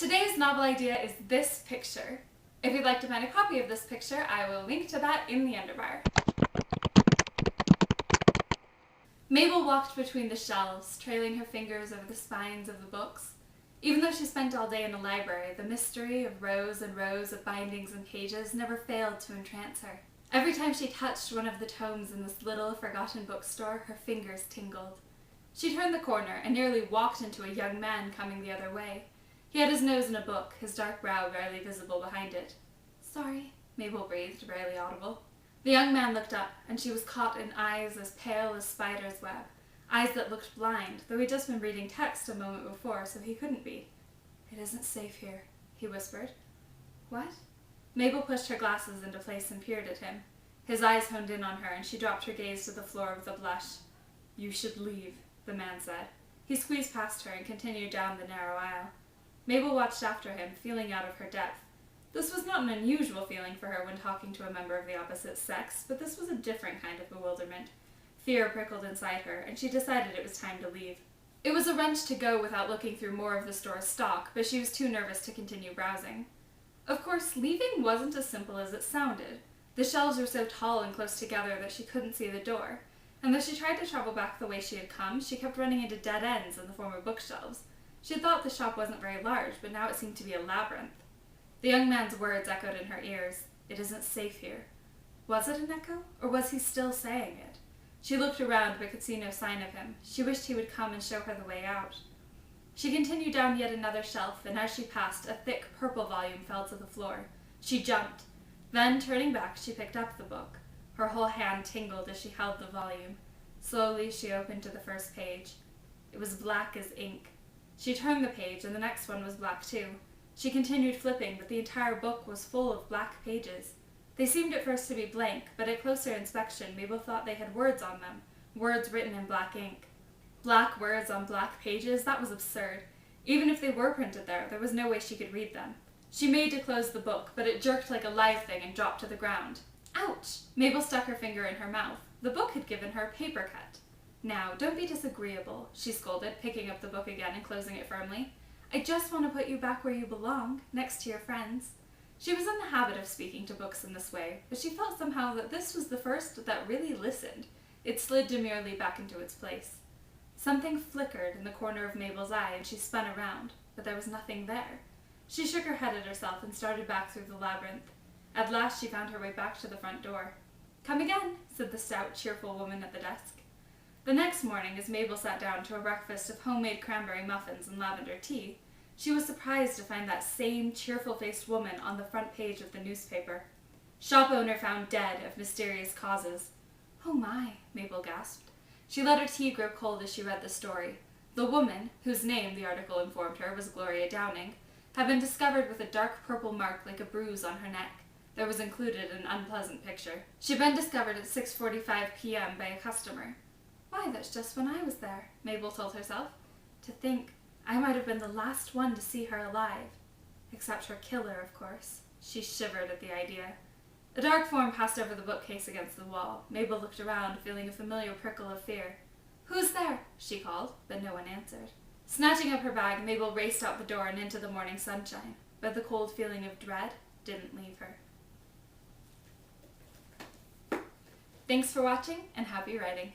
Today's novel idea is this picture. If you'd like to find a copy of this picture, I will link to that in the underbar. Mabel walked between the shelves, trailing her fingers over the spines of the books. Even though she spent all day in the library, the mystery of rows and rows of bindings and pages never failed to entrance her. Every time she touched one of the tomes in this little, forgotten bookstore, her fingers tingled. She turned the corner and nearly walked into a young man coming the other way. He had his nose in a book, his dark brow barely visible behind it. "Sorry," Mabel breathed, barely audible. The young man looked up, and she was caught in eyes as pale as spider's web, eyes that looked blind, though he'd just been reading text a moment before, so he couldn't be. "It isn't safe here," he whispered. "What?" Mabel pushed her glasses into place and peered at him. His eyes honed in on her, and she dropped her gaze to the floor with a blush. "You should leave," the man said. He squeezed past her and continued down the narrow aisle. Mabel watched after him, feeling out of her depth. This was not an unusual feeling for her when talking to a member of the opposite sex, but this was a different kind of bewilderment. Fear prickled inside her, and she decided it was time to leave. It was a wrench to go without looking through more of the store's stock, but she was too nervous to continue browsing. Of course, leaving wasn't as simple as it sounded. The shelves were so tall and close together that she couldn't see the door, and though she tried to travel back the way she had come, she kept running into dead ends in the form of bookshelves. She had thought the shop wasn't very large, but now it seemed to be a labyrinth. The young man's words echoed in her ears. "It isn't safe here." Was it an echo, or was he still saying it? She looked around but could see no sign of him. She wished he would come and show her the way out. She continued down yet another shelf, and as she passed, a thick purple volume fell to the floor. She jumped. Then, turning back, she picked up the book. Her whole hand tingled as she held the volume. Slowly, she opened to the first page. It was black as ink. She turned the page, and the next one was black too. She continued flipping, but the entire book was full of black pages. They seemed at first to be blank, but at closer inspection, Mabel thought they had words on them, words written in black ink. Black words on black pages? That was absurd. Even if they were printed there was no way she could read them. She made to close the book, but it jerked like a live thing and dropped to the ground. Ouch! Mabel stuck her finger in her mouth. The book had given her a paper cut. "Now, don't be disagreeable," she scolded, picking up the book again and closing it firmly. "I just want to put you back where you belong, next to your friends." She was in the habit of speaking to books in this way, but she felt somehow that this was the first that really listened. It slid demurely back into its place. Something flickered in the corner of Mabel's eye, and she spun around, but there was nothing there. She shook her head at herself and started back through the labyrinth. At last she found her way back to the front door. "Come again," said the stout, cheerful woman at the desk. The next morning, as Mabel sat down to a breakfast of homemade cranberry muffins and lavender tea, she was surprised to find that same cheerful-faced woman on the front page of the newspaper. "Shop owner found dead of mysterious causes." "Oh my," Mabel gasped. She let her tea grow cold as she read the story. The woman, whose name, the article informed her, was Gloria Downing, had been discovered with a dark purple mark like a bruise on her neck. There was included an unpleasant picture. She'd been discovered at 6:45 p.m. by a customer. "Why, that's just when I was there," Mabel told herself. "To think, I might have been the last one to see her alive. Except her killer, of course." She shivered at the idea. A dark form passed over the bookcase against the wall. Mabel looked around, feeling a familiar prickle of fear. "Who's there?" she called, but no one answered. Snatching up her bag, Mabel raced out the door and into the morning sunshine, but the cold feeling of dread didn't leave her. Thanks for watching, and happy writing!